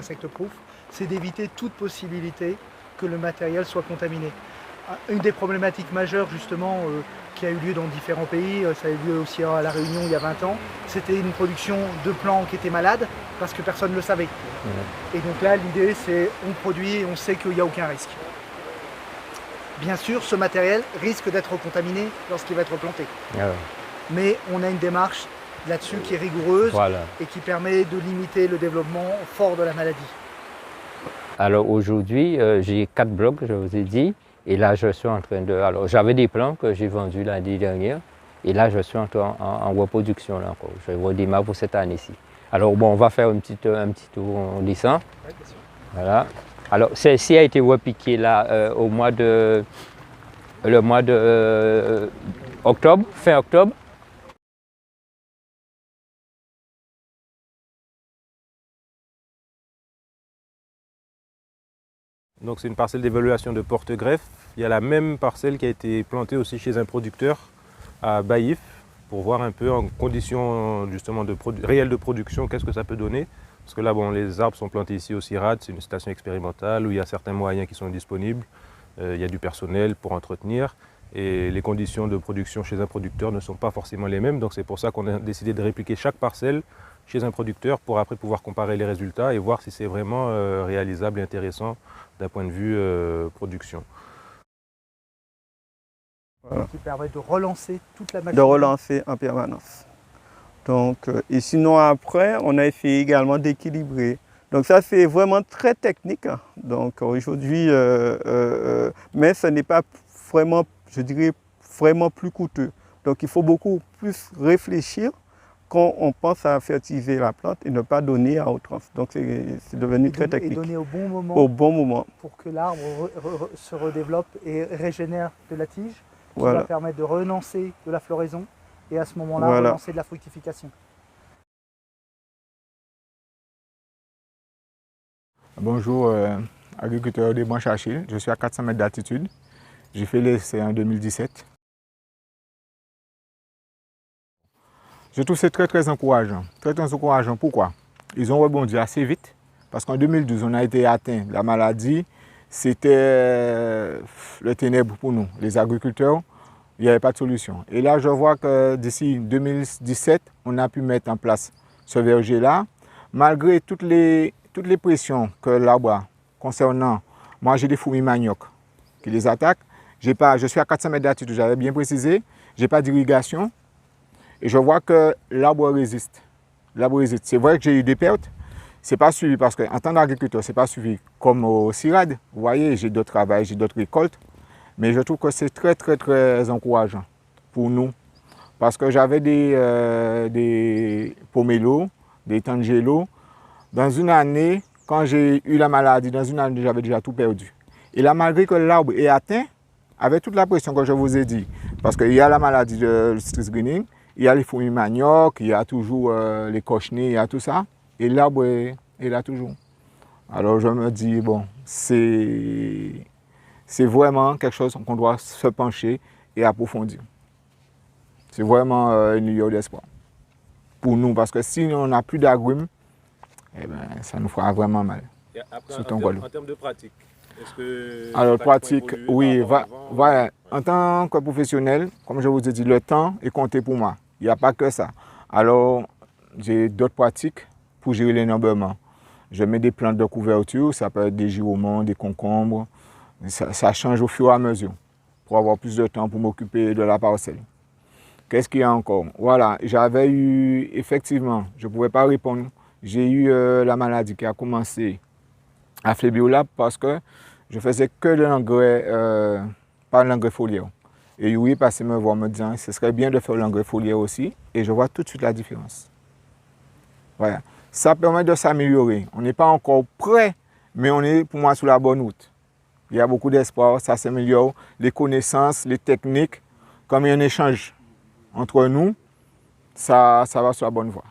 insecte-proof, c'est d'éviter toute possibilité que le matériel soit contaminé. Une des problématiques majeures justement qui a eu lieu dans différents pays, ça a eu lieu aussi à La Réunion il y a 20 ans, c'était une production de plants qui étaient malades parce que personne ne le savait. Et donc là l'idée c'est on produit et on sait qu'il n'y a aucun risque. Bien sûr ce matériel risque d'être contaminé lorsqu'il va être planté. Mais on a une démarche là-dessus qui est rigoureuse et qui permet de limiter le développement fort de la maladie. Alors aujourd'hui, j'ai 4 blocs, je vous ai dit, et là je suis en train de... Alors j'avais des plants que j'ai vendus l'année dernière, et là je suis en reproduction là encore. Je redémarre pour cette année-ci. Alors bon, on va faire un petit tour, on descend. Oui, bien sûr. Voilà. Alors celle-ci a été repiquée là au mois de... octobre, fin octobre. Donc c'est une parcelle d'évaluation de porte-greffe. Il y a la même parcelle qui a été plantée aussi chez un producteur à Baïf pour voir un peu en conditions justement réelles de production qu'est-ce que ça peut donner. Parce que là, bon, les arbres sont plantés ici au CIRAD, c'est une station expérimentale où il y a certains moyens qui sont disponibles. Il y a du personnel pour entretenir et les conditions de production chez un producteur ne sont pas forcément les mêmes. Donc c'est pour ça qu'on a décidé de répliquer chaque parcelle chez un producteur pour après pouvoir comparer les résultats et voir si c'est vraiment réalisable et intéressant d'un point de vue production. Voilà. Qui permet de relancer toute la machine. De relancer en permanence. Donc, et sinon après, on a essayé également d'équilibrer. Donc ça c'est vraiment très technique. Hein. Donc aujourd'hui, mais ce n'est pas vraiment, je dirais, vraiment plus coûteux. Donc il faut beaucoup plus réfléchir quand on pense à fertiliser la plante et ne pas donner à outrance. Donc c'est devenu très technique. Et donner au bon moment. Au bon moment. Pour que l'arbre se redéveloppe et régénère de la tige, qui voilà. va permettre de relancer de la floraison et à ce moment-là relancer de la fructification. Bonjour, agriculteur des Branches Achille. Je suis à 400 mètres d'altitude. J'ai fait l'essai en 2017. Je trouve que c'est très encourageant. Très encourageant. Pourquoi? Ils ont rebondi assez vite. Parce qu'en 2012, on a été atteint. La maladie, c'était le ténèbre pour nous, les agriculteurs. Il n'y avait pas de solution. Et là, je vois que d'ici 2017, on a pu mettre en place ce verger-là. Malgré toutes les pressions que l'arbre a concernant, moi j'ai des fourmis manioc qui les attaquent. Je suis à 400 mètres d'altitude, j'avais bien précisé. Je n'ai pas d'irrigation. Et je vois que l'arbre résiste. L'arbre résiste. C'est vrai que j'ai eu des pertes. Ce n'est pas suivi parce qu'en tant qu'agriculteur, ce n'est pas suivi comme au CIRAD. Vous voyez, j'ai d'autres travails, j'ai d'autres récoltes. Mais je trouve que c'est très encourageant pour nous. Parce que j'avais des pomelos, des tangelos. Dans une année, quand j'ai eu la maladie, dans une année, j'avais déjà tout perdu. Et là, malgré que l'arbre est atteint, avec toute la pression que je vous ai dit, parce qu'il y a la maladie de stress greening, il y a les fourmis manioc, il y a toujours les cochenilles, il y a tout ça. Et l'arbre est là toujours. Alors je me dis, bon, c'est vraiment quelque chose qu'on doit se pencher et approfondir. C'est vraiment une lueur d'espoir pour nous, parce que si on n'a plus d'agrumes, eh ben, ça nous fera vraiment mal. Et après, en termes de pratique, est-ce que... Alors, pratique, oui, voilà. En tant que professionnel, comme je vous ai dit, le temps est compté pour moi. Il n'y a pas que ça. Alors, j'ai d'autres pratiques pour gérer l'énormément. Je mets des plantes de couverture, ça peut être des giromons, des concombres. Ça change au fur et à mesure pour avoir plus de temps pour m'occuper de la parcelle. Qu'est-ce qu'il y a encore? Voilà, j'avais eu, effectivement, je ne pouvais pas répondre. J'ai eu la maladie qui a commencé à faiblir là parce que je faisais que de l'engrais, pas l'engrais foliaire. Et oui, passé me voir me disant ce serait bien de faire l'engrais foliaire aussi. Et je vois tout de suite la différence. Voilà. Ça permet de s'améliorer. On n'est pas encore prêt, mais on est pour moi sur la bonne route. Il y a beaucoup d'espoir, ça s'améliore. Les connaissances, les techniques, comme il y a un échange entre nous, ça va sur la bonne voie.